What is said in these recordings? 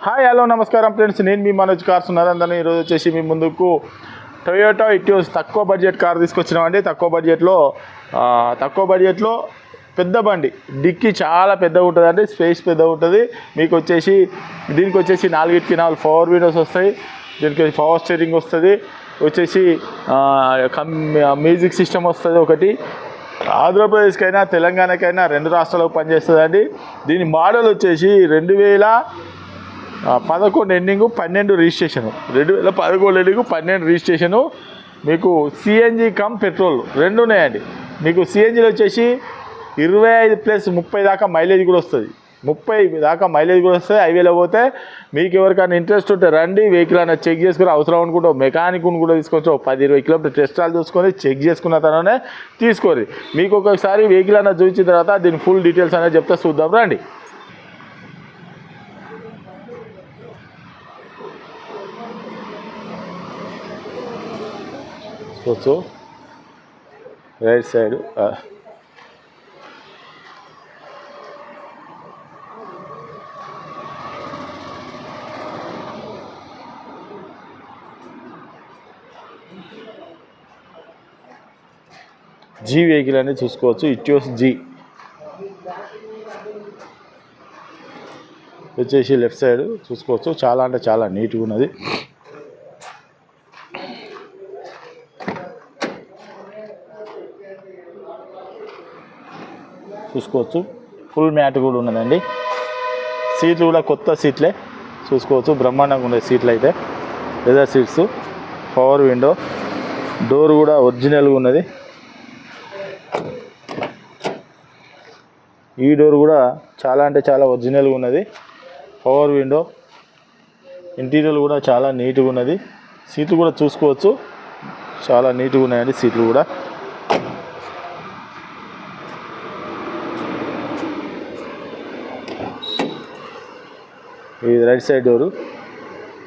Hi hello నమస్కారం friends, నేను మీ Manoj cars ఉన్నారందరినీ ఈరోజు వచ్చేసి మీ ముందుకు టొయోటా ఇటియోస్ తక్కువ బడ్జెట్ కార్ తీసుకొచ్చినామండి. తక్కువ బడ్జెట్లో పెద్ద బండి, డిక్కీ చాలా పెద్దగా ఉంటుందండి, స్పేస్ పెద్దగా ఉంటుంది. మీకు వచ్చేసి దీనికి వచ్చేసి 4 పవర్ విండోస్ వస్తాయి. దీనికి పవర్ స్టీరింగ్ వస్తుంది, వచ్చేసి మ్యూజిక్ సిస్టమ్ వస్తుంది ఒకటి. ఆంధ్రప్రదేశ్కైనా తెలంగాణకైనా 2 రాష్ట్రాలకు పనిచేస్తుందండి. దీని మోడల్ వచ్చేసి 2011 ఎండింగ్ 12 రిజిస్ట్రేషను, 2011 ఎండింగ్ 12 రిజిస్ట్రేషను. మీకు సిఎన్జి కమ్ పెట్రోల్ 2 ఉన్నాయండి. మీకు సిఎన్జిలో వచ్చేసి 25+30 దాకా మైలేజ్ కూడా వస్తుంది. 30 దాకా మైలేజ్ కూడా వస్తుంది. హైవేలో పోతే మీకు ఎవరికైనా ఇంట్రెస్ట్ ఉంటే రండి, వెహికల్ అయినా చెక్ చేసుకుని, అవసరం అనుకుంటే మెకానిక్ను కూడా తీసుకొచ్చి 10-20 కిలోమీటర్ టెస్ట్ డ్రైవ్ చూసుకొని చెక్ చేసుకున్న తర్వాతనే తీసుకోరు. మీకు ఒకసారి వెహికల్ అయినా చూపించిన తర్వాత దీని ఫుల్ డీటెయిల్స్ అనేది చెప్తే చూద్దాం రండి. చూసుకోవచ్చు రైట్ సైడ్ జీ వెహికల్ అనేది చూసుకోవచ్చు. ఇటియోస్ జీ వచ్చేసి లెఫ్ట్ సైడ్ చూసుకోవచ్చు. చాలా అంటే చాలా నీట్గా ఉన్నది. చూసుకోవచ్చు ఫుల్ మ్యాట్ కూడా ఉన్నదండి. సీట్లు కూడా కొత్త సీట్లే చూసుకోవచ్చు, బ్రహ్మాండంగా ఉన్నాయి సీట్లు అయితే. Leather seats, power window, door కూడా ఒరిజినల్గా ఉన్నది. ఈ డోర్ కూడా చాలా అంటే చాలా ఒరిజినల్గా ఉన్నది. పవర్ విండో, ఇంటీరియర్ కూడా చాలా నీట్గా ఉన్నది. సీట్లు కూడా చూసుకోవచ్చు, చాలా నీట్గా ఉన్నాయండి సీట్లు కూడా. ఇది రైట్ సైడ్ డోరు,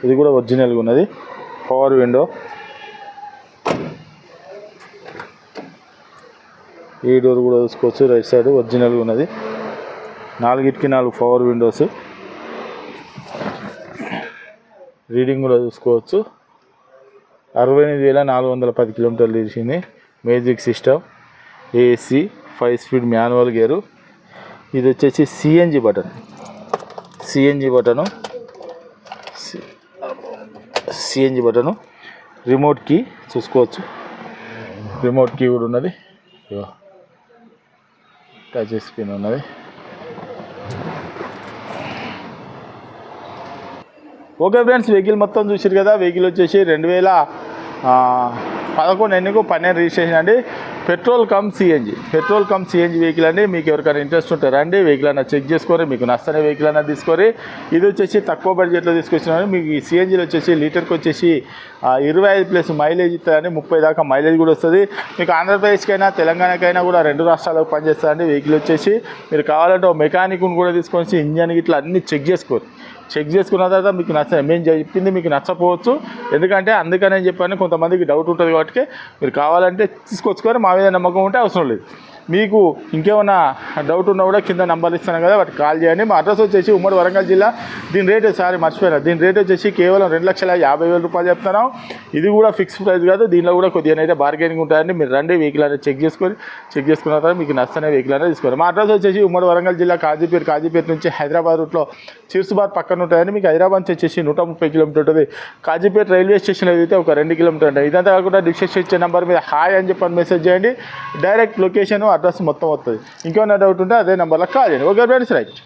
ఇది కూడా ఒరిజినల్గా ఉన్నది. పవర్ విండో, ఈ డోర్ కూడా చూసుకోవచ్చు, రైట్ సైడ్ ఒరిజినల్గా ఉన్నది. 4 పవర్ విండోస్, రీడింగ్ కూడా చూసుకోవచ్చు. 68,410 కిలోమీటర్లు తీసింది. Music system, AC, 5 speed manual gear. ఇది వచ్చేసి సిఎన్జి బటను, రిమోట్ కీ చూసుకోవచ్చు. రిమోట్ కీ కూడా ఉన్నది, టచ్ స్క్రీన్ ఉన్నది. ఓకే ఫ్రెండ్స్, వెహికల్ మొత్తం చూసారు కదా. వెహికల్ వచ్చేసి 2011 ఎండింగ్ 12 రిజిస్ట్రేషన్ అండి. పెట్రోల్ కమ్ సిఎన్జి వెహికల్ అండి. మీకు ఎవరికైనా ఇంట్రెస్ట్ ఉంటే రండి, వెహికల్ అయినా చెక్ చేసుకొని, మీకు నచ్చని వెహికల్ అయినా తీసుకొని. ఇది వచ్చేసి తక్కువ బడ్జెట్లో తీసుకొచ్చినాను. మీకు ఈ సిఎన్జిలో వచ్చేసి లీటర్కి వచ్చేసి 25+ మైలేజ్ ఇస్తుందండి. 30 దాకా మైలేజ్ కూడా వస్తుంది. మీకు ఆంధ్రప్రదేశ్కైనా తెలంగాణకైనా కూడా 2 రాష్ట్రాలకు పనిచేస్తుందండి. వెహికల్ వచ్చేసి మీరు కావాలంటే మెకానిక్ను కూడా తీసుకొని ఇంజన్ ఇట్లా అన్నీ చెక్ చేసుకున్న తర్వాత మీకు మేము చెప్పింది మీకు నచ్చపోవచ్చు. ఎందుకంటే అందుకనే చెప్పాను, కొంతమందికి డౌట్ ఉంటుంది కాబట్టి మీరు కావాలంటే తీసుకొచ్చుకొని మా మీద నమ్మకం ఉంటే అవసరం లేదు. మీకు ఇంకేమైనా డౌట్ ఉన్నా కూడా కింద నంబర్లు ఇస్తాను కదా, వాటికి కాల్ చేయండి. మా అడ్రస్ వచ్చేసి ఉమ్మడి వరంగల్ జిల్లా. దీని రేట్ దీని రేట్ వచ్చేసి కేవలం 2,50,000 రూపాయలు చెప్తున్నాం. ఇది కూడా ఫిక్స్డ్ ప్రైస్ కాదు, దీనిలో కూడా కొద్దిగా అయితే బార్గెనింగ్ ఉంటాయండి. మీరు రండి, వెహికల్ అనేది చెక్ చేసుకున్న తర్వాత మీకు నచ్చనే వెహికల్ అనేది తీసుకోండి. మా అడ్రస్ వచ్చేసి ఉమ్మడి వరంగల్ జిల్లా, కాజీపేట నుంచి హైదరాబాద్ రూట్లో చిర్సుబాద్ పక్కన ఉంటాయండి. మీకు హైదరాబాద్ నుంచి వచ్చేసి 130 కిలోమీటర్ ఉంటుంది. కాజీపేట రైల్వే స్టేషన్ అయితే ఒక 2 కిలోమీటర్ ఉంటుంది. ఇదంతా కాకుండా డిస్క్రిప్షన్ ఇచ్చే నెంబర్ మీద హాయ్ అని చెప్పని మెసేజ్ చేయండి. డైరెక్ట్ లొకేషన్ అడ్రస్ మొత్తం వస్తుంది. ఇంకేమైనా డౌట్ ఉంటే అదే నెంబర్లో కాల్ చేయండి. Okay friends, right.